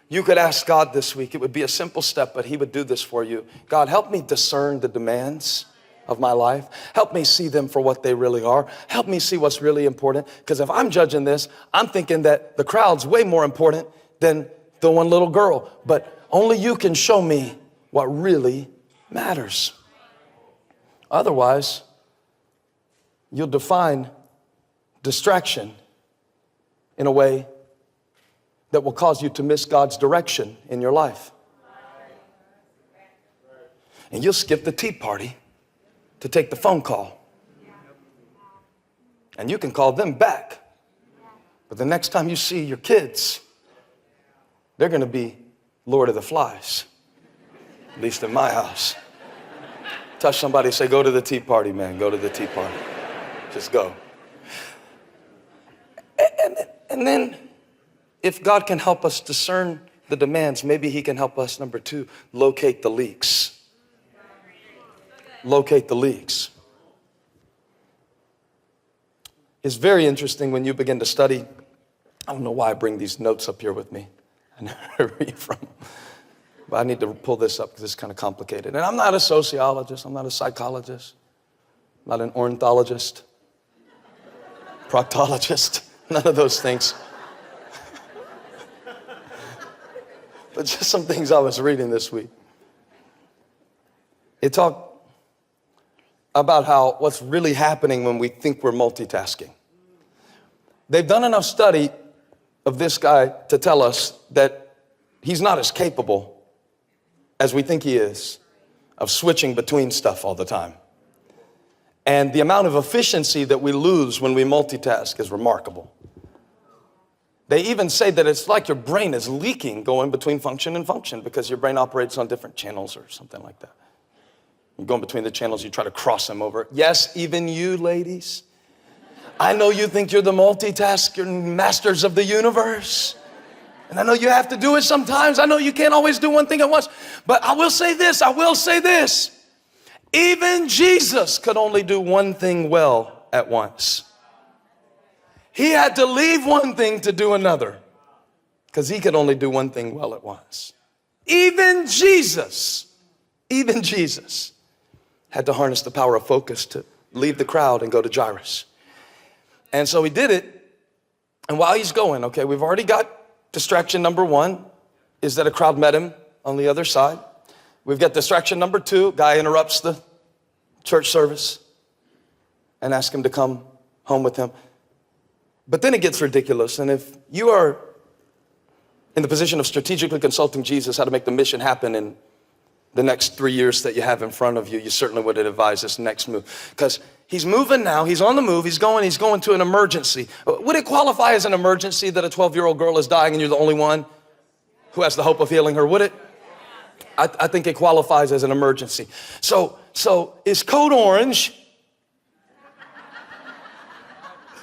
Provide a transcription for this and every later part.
You could ask God this week. It would be a simple step, but he would do this for you. God, help me discern the demands of my life. Help me see them for what they really are. Help me see what's really important. Because if I'm judging this, I'm thinking that the crowd's way more important than the one little girl. But only you can show me what really matters. Otherwise, you'll define distraction in a way that will cause you to miss God's direction in your life. And you'll skip the tea party to take the phone call. And you can call them back. But the next time you see your kids, they're going to be Lord of the Flies, at least in my house. Touch somebody, say, go to the tea party, man. Go to the tea party. Just go. And then, if God can help us discern the demands, maybe he can help us, number 2, locate the leaks. Locate the leaks. It's very interesting when you begin to study. I don't know why I bring these notes up here with me. I never read from them. But I need to pull this up because it's kind of complicated. And I'm not a sociologist. I'm not a psychologist. I'm not an ornithologist, proctologist, none of those things. But just some things I was reading this week. It talked about how what's really happening when we think we're multitasking. They've done enough study of this guy to tell us that he's not as capable as we think he is of switching between stuff all the time. And the amount of efficiency that we lose when we multitask is remarkable. They even say that it's like your brain is leaking going between function and function because your brain operates on different channels or something like that. You go in between the channels, you try to cross them over. Yes, even you ladies. I know you think you're the multitasker masters of the universe. And I know you have to do it sometimes. I know you can't always do one thing at once. But I will say this. Even Jesus could only do one thing well at once. He had to leave one thing to do another because he could only do one thing well at once. Even Jesus had to harness the power of focus to leave the crowd and go to Jairus. And so he did it. And while he's going, okay, we've already got distraction number 1 is that a crowd met him on the other side. We've got distraction number 2, guy interrupts the church service and asks him to come home with him. But then it gets ridiculous. And if you are in the position of strategically consulting Jesus how to make the mission happen in the next 3 years that you have in front of you, you certainly would advise this next move. Because he's moving now, he's on the move, he's going to an emergency. Would it qualify as an emergency that a 12-year-old girl is dying and you're the only one who has the hope of healing her? Would it? I think it qualifies as an emergency. So it's code orange.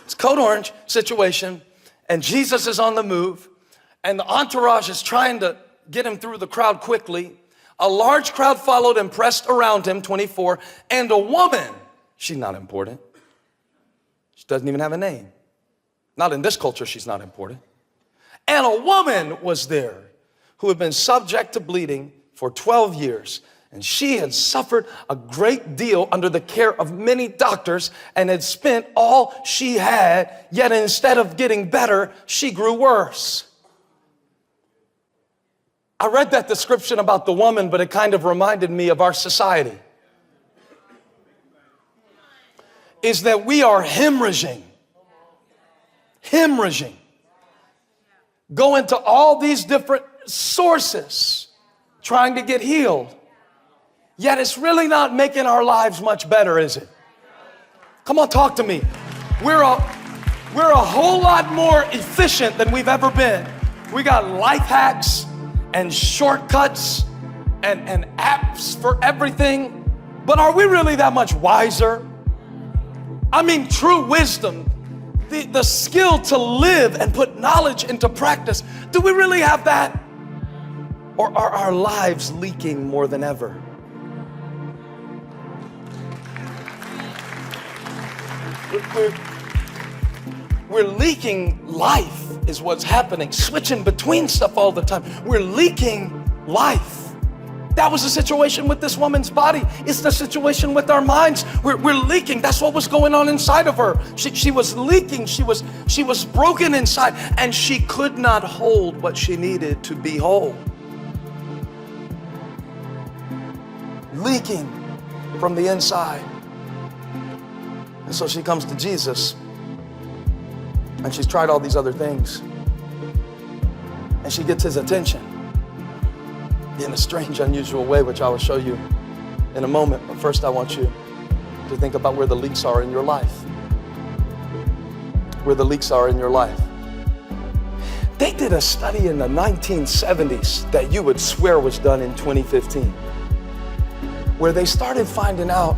It's code orange situation, and Jesus is on the move, and the entourage is trying to get him through the crowd quickly. A large crowd followed and pressed around him, 24, and a woman, she's not important. She doesn't even have a name. Not in this culture, she's not important. And a woman was there who had been subject to bleeding for 12 years. And she had suffered a great deal under the care of many doctors and had spent all she had, yet instead of getting better, she grew worse. I read that description about the woman, but it kind of reminded me of our society. Is that we are hemorrhaging. Going to all these different sources, trying to get healed. Yet it's really not making our lives much better, is it? Come on, talk to me. We're a whole lot more efficient than we've ever been. We got life hacks and shortcuts and apps for everything. But are we really that much wiser? I mean, true wisdom, the skill to live and put knowledge into practice. Do we really have that? Or are our lives leaking more than ever? We're leaking life is what's happening. Switching between stuff all the time. We're leaking life. That was the situation with this woman's body. It's the situation with our minds. We're leaking. That's what was going on inside of her. She was leaking. She was broken inside, and she could not hold what she needed to be whole. Leaking from the inside. And so she comes to Jesus, and she's tried all these other things, and she gets his attention in a strange, unusual way, which I will show you in a moment. But first, I want you to think about where the leaks are in your life. Where the leaks are in your life. They did a study in the 1970s that you would swear was done in 2015, where they started finding out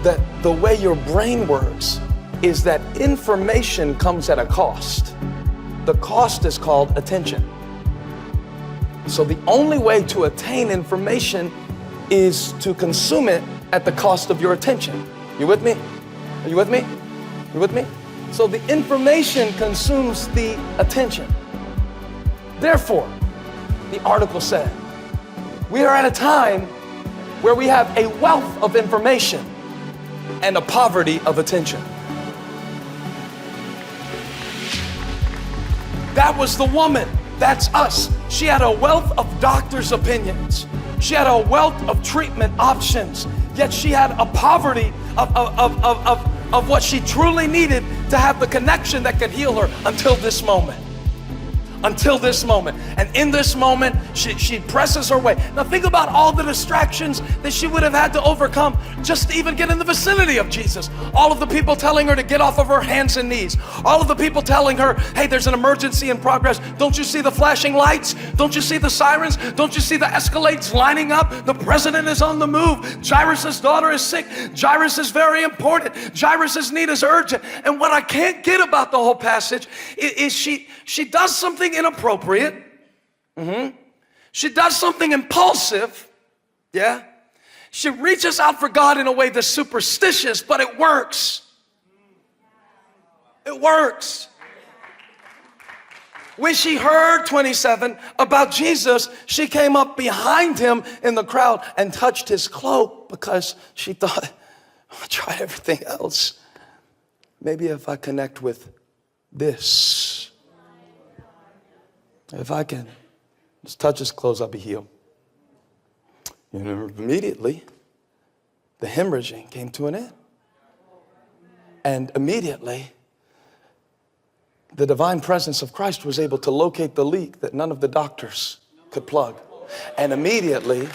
that the way your brain works is that information comes at a cost. The cost is called attention. So the only way to attain information is to consume it at the cost of your attention. You with me? Are you with me? You with me? So the information consumes the attention. Therefore, the article said, we are at a time where we have a wealth of information and a poverty of attention. That was the woman. That's us. She had a wealth of doctors' opinions. She had a wealth of treatment options. Yet she had a poverty of what she truly needed to have the connection that could heal her until this moment. Until this moment. And in this moment, she presses her way. Now think about all the distractions that she would have had to overcome just to even get in the vicinity of Jesus. All of the people telling her to get off of her hands and knees. All of the people telling her, hey, there's an emergency in progress. Don't you see the flashing lights? Don't you see the sirens? Don't you see the Escalades lining up? The president is on the move. Jairus' daughter is sick. Jairus is very important. Jairus' need is urgent. And what I can't get about the whole passage is she does something inappropriate. She does something impulsive. Yeah. She reaches out for God in a way that's superstitious, but it works. It works. When she heard, 27, about Jesus, she came up behind him in the crowd and touched his cloak because she thought, I'll try everything else. Maybe if I connect with this, if I can just touch his clothes, I'll be healed. And immediately, the hemorrhaging came to an end. And immediately, the divine presence of Christ was able to locate the leak that none of the doctors could plug. And immediately,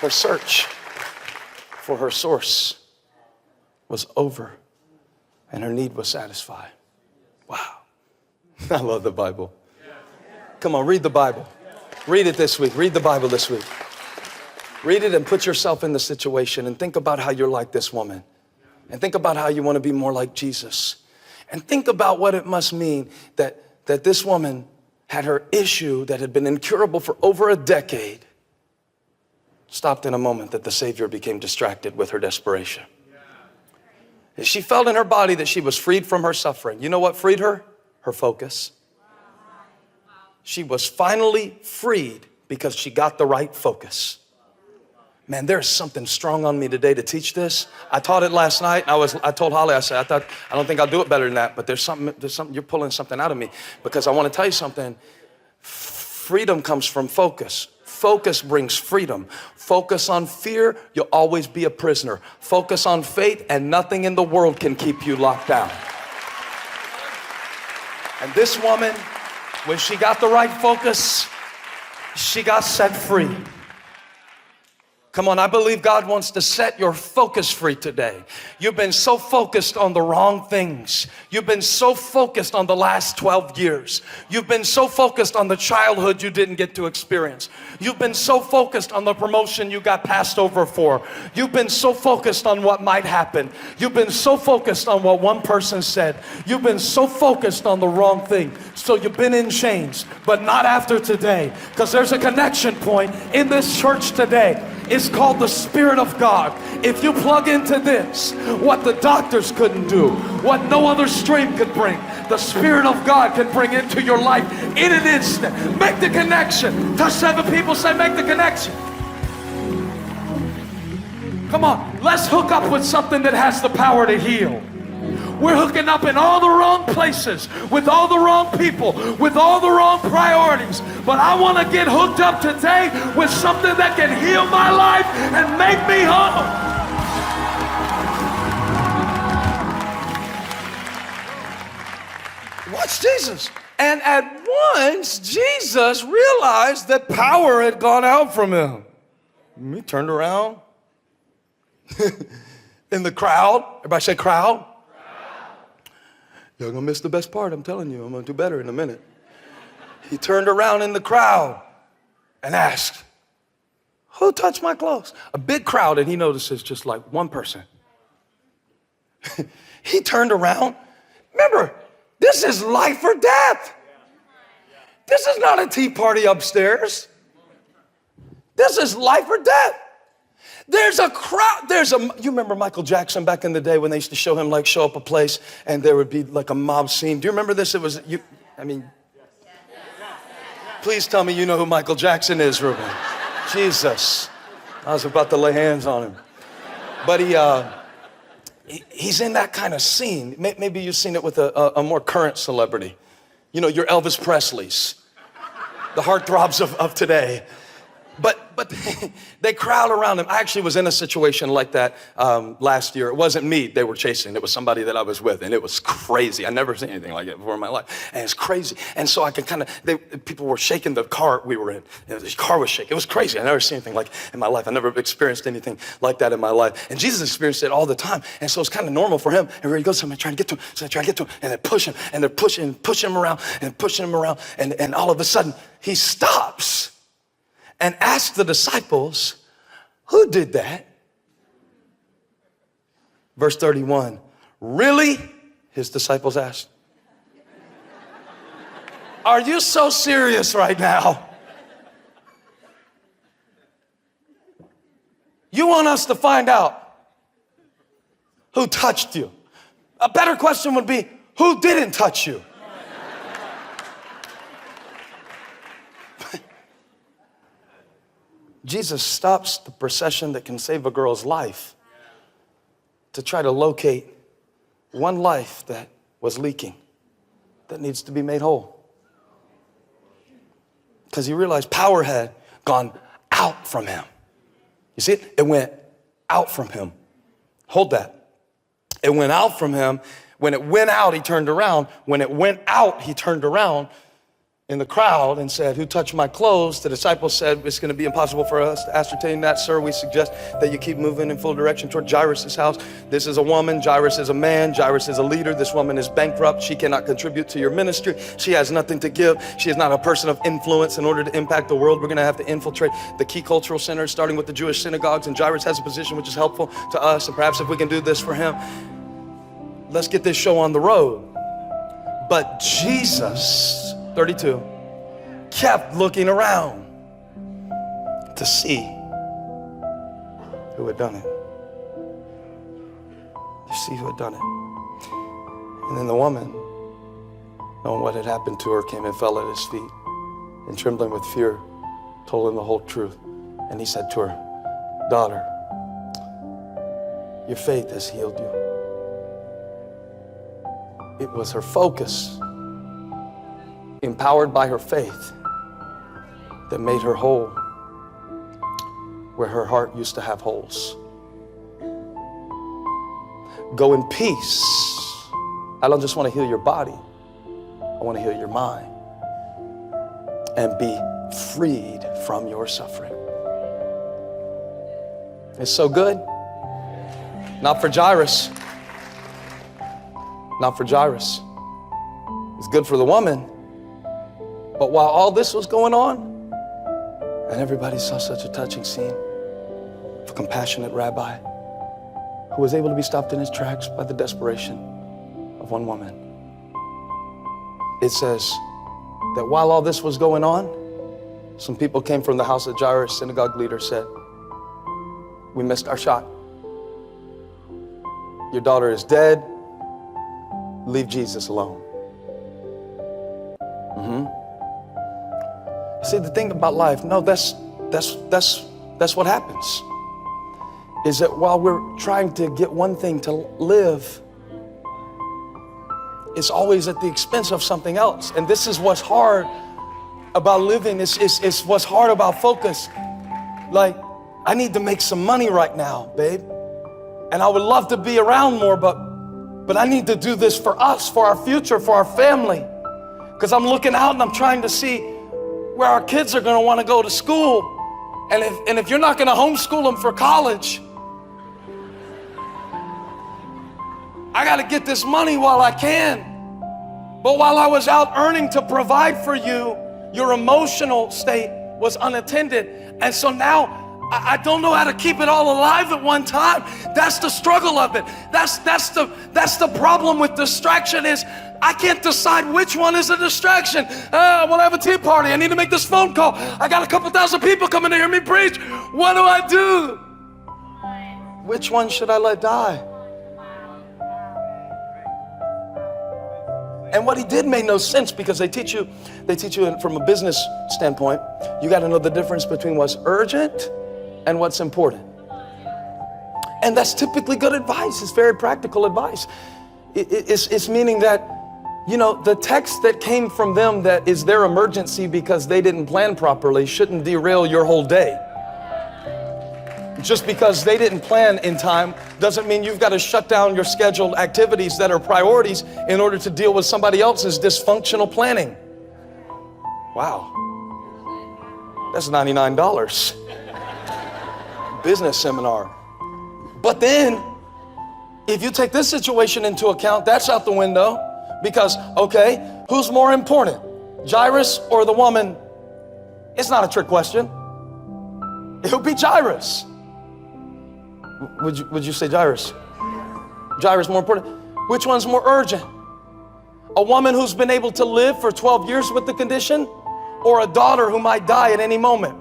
her search for her source was over and her need was satisfied. Wow. I love the Bible. Come on, read the Bible. Read it this week. Read the Bible this week. Read it and put yourself in the situation and think about how you're like this woman. And think about how you want to be more like Jesus. And think about what it must mean that this woman had her issue that had been incurable for over a decade stopped in a moment that the Savior became distracted with her desperation. She felt in her body that she was freed from her suffering. You know what freed her? Her focus. She was finally freed because she got the right focus. Man, there's something strong on me today to teach this. I taught it last night. I told Holly, I said, I don't think I'll do it better than that, but there's something, you're pulling something out of me because I want to tell you something. Freedom comes from focus. Focus brings freedom. Focus on fear, you'll always be a prisoner. Focus on faith, and nothing in the world can keep you locked down. And this woman, when she got the right focus, she got set free. Come on, I believe God wants to set your focus free today. You've been so focused on the wrong things. You've been so focused on the last 12 years. You've been so focused on the childhood you didn't get to experience. You've been so focused on the promotion you got passed over for. You've been so focused on what might happen. You've been so focused on what one person said. You've been so focused on the wrong thing. So you've been in chains, but not after today, because there's a connection point in this church today. It's is called the Spirit of God. If you plug into this, what the doctors couldn't do, what no other stream could bring, the Spirit of God can bring into your life in an instant. Make the connection. Touch 7 people, say, make the connection. Come on, let's hook up with something that has the power to heal. We're hooking up in all the wrong places, with all the wrong people, with all the wrong priorities. But I want to get hooked up today with something that can heal my life and make me whole. Watch Jesus. And at once, Jesus realized that power had gone out from him. He turned around. In the crowd. Everybody say crowd. You're going to miss the best part, I'm telling you. I'm going to do better in a minute. He turned around in the crowd and asked, who touched my clothes? A big crowd, and he notices just like one person. He turned around. Remember, this is life or death. This is not a tea party upstairs. This is life or death. There's a crowd, you remember Michael Jackson back in the day when they used to show him show up a place and there would be like a mob scene. Do you remember this? Please tell me you know who Michael Jackson is, Ruben. Jesus. I was about to lay hands on him. But he's in that kind of scene. Maybe you've seen it with a more current celebrity. You know, your Elvis Presleys, the heartthrobs of today. But they crowd around him. I actually was in a situation like that last year. It wasn't me they were chasing. It was somebody that I was with, and it was crazy. I never seen anything like it before in my life, and it's crazy. And so I could people were shaking the car we were in. The car was shaking. It was crazy. I never seen anything like in my life. I never experienced anything like that in my life. And Jesus experienced it all the time, and so it's kind of normal for him. And where he goes, I'm trying to get to him. So I try to get to him, and they're pushing, pushing him around, and all of a sudden he stops. And asked the disciples, who did that? Verse 31, really? His disciples asked. Are you so serious right now? You want us to find out who touched you? A better question would be, who didn't touch you? Jesus stops the procession that can save a girl's life to try to locate one life that was leaking, that needs to be made whole. Because he realized power had gone out from him. You see it? It went out from him. Hold that. It went out from him. When it went out, he turned around. When it went out, he turned around in the crowd and said, who touched my clothes? The disciples said, it's going to be impossible for us to ascertain that, sir. We suggest that you keep moving in full direction toward Jairus' house. This is a woman. Jairus is a man. Jairus is a leader. This woman is bankrupt. She cannot contribute to your ministry. She has nothing to give. She is not a person of influence. In order to impact the world, we're going to have to infiltrate the key cultural centers, starting with the Jewish synagogues. And Jairus has a position which is helpful to us. And perhaps if we can do this for him, let's get this show on the road. But Jesus, 32, kept looking around to see who had done it. To see who had done it. And then the woman, knowing what had happened to her, came and fell at his feet, and trembling with fear, told him the whole truth. And he said to her, daughter, your faith has healed you. It was her focus, empowered by her faith, that made her whole where her heart used to have holes. Go in peace. I don't just want to heal your body. I want to heal your mind and be freed from your suffering. It's so good. Not for Jairus. Not for Jairus. It's good for the woman. But while all this was going on, and everybody saw such a touching scene of a compassionate rabbi who was able to be stopped in his tracks by the desperation of one woman. It says that while all this was going on, some people came from the house of Jairus, synagogue leader said, We missed our shot. Your daughter is dead. Leave Jesus alone. See, the thing about life, no, that's what happens. Is that while we're trying to get one thing to live, it's always at the expense of something else. And this is what's hard about living. It's what's hard about focus. Like, I need to make some money right now, babe. And I would love to be around more, but I need to do this for us, for our future, for our family. Because I'm looking out and I'm trying to see where our kids are going to want to go to school. And if you're not going to homeschool them for college, I got to get this money while I can. But while I was out earning to provide for you, your emotional state was unattended. And so now I don't know how to keep it all alive at one time. That's the struggle of it. That's the problem with distraction is I can't decide which one is a distraction. I want to have a tea party. I need to make this phone call. I got a couple thousand people coming to hear me preach. What do I do? Which one should I let die? And what he did made no sense because they teach you from a business standpoint. You got to know the difference between what's urgent and what's important. And that's typically good advice. It's very practical advice. It's meaning that, the text that came from them that is their emergency because they didn't plan properly shouldn't derail your whole day. Just because they didn't plan in time doesn't mean you've got to shut down your scheduled activities that are priorities in order to deal with somebody else's dysfunctional planning. Wow. That's $99. Business seminar. But then, if you take this situation into account, that's out the window because, okay, who's more important, Jairus or the woman? It's not a trick question. It would be Jairus. Would you say Jairus? Jairus more important? Which one's more urgent? A woman who's been able to live for 12 years with the condition or a daughter who might die at any moment?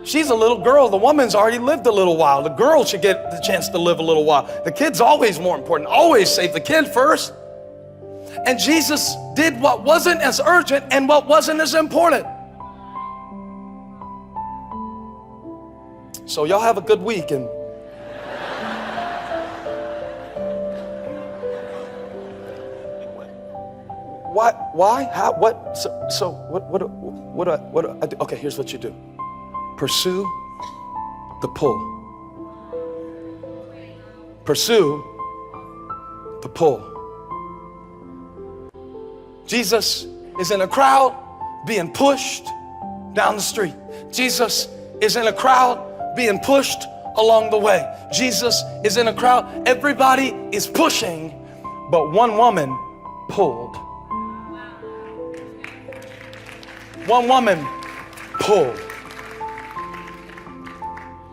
She's a little girl. The woman's already lived a little while. The girl should get the chance to live a little while. The kid's always more important. Always save the kid first. And Jesus did what wasn't as urgent and what wasn't as important. So y'all have a good week. And why? How? What? So what do I do? Okay, here's what you do. Pursue the pull. Pursue the pull. Jesus is in a crowd being pushed down the street. Jesus is in a crowd being pushed along the way. Jesus is in a crowd. Everybody is pushing, but one woman pulled. One woman pulled.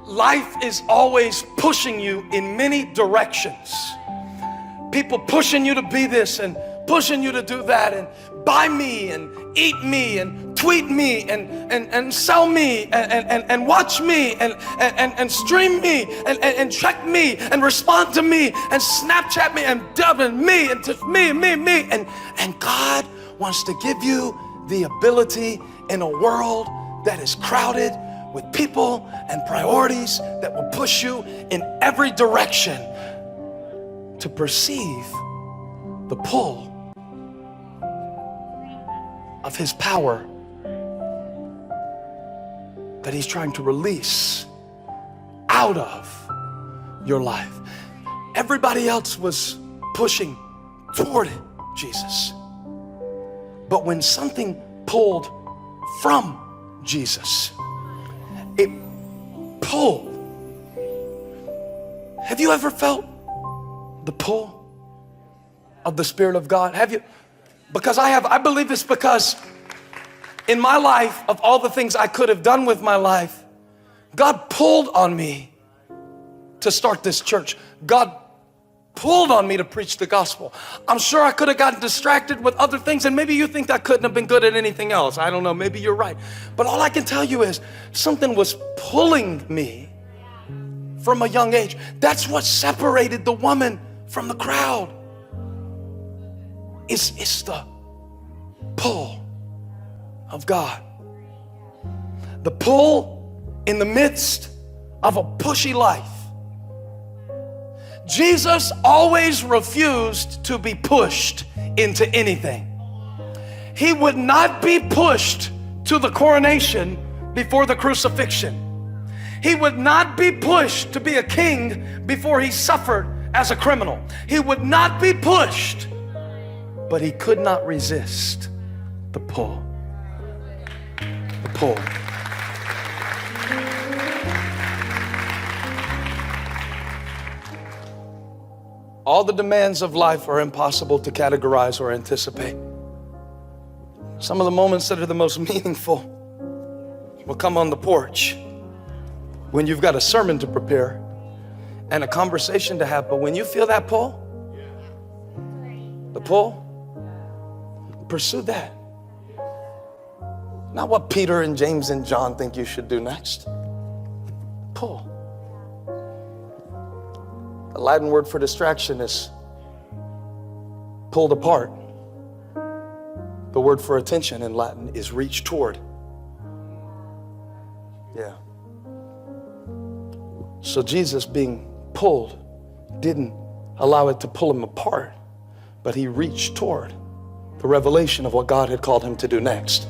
Life is always pushing you in many directions. People pushing you to be this and pushing you to do that and buy me and eat me and tweet me and sell me and watch me and stream me and check me and respond to me and Snapchat me and dub and me and to me. And God wants to give you the ability in a world that is crowded with people and priorities that will push you in every direction to perceive the pull of his power that he's trying to release out of your life. Everybody else was pushing toward it, Jesus. But when something pulled from Jesus, it pulled. Have you ever felt the pull of the Spirit of God? Have you? Because I have. I believe it's because in my life, of all the things I could have done with my life, God pulled on me to start this church. God pulled on me to preach the gospel. I'm sure I could have gotten distracted with other things, and maybe you think I couldn't have been good at anything else. I don't know, maybe you're right. But all I can tell you is something was pulling me from a young age. That's what separated the woman from the crowd. It's the pull of God. The pull in the midst of a pushy life. Jesus always refused to be pushed into anything. He would not be pushed to the coronation before the crucifixion. He would not be pushed to be a king before he suffered as a criminal. He would not be pushed, but he could not resist the pull. The pull. All the demands of life are impossible to categorize or anticipate. Some of the moments that are the most meaningful will come on the porch when you've got a sermon to prepare and a conversation to have. But when you feel that pull, the pull, pursue that. Not what Peter and James and John think you should do next. Pull. The Latin word for distraction is pulled apart. The word for attention in Latin is reach toward. Yeah. So Jesus, being pulled, didn't allow it to pull him apart, but he reached toward the revelation of what God had called him to do next.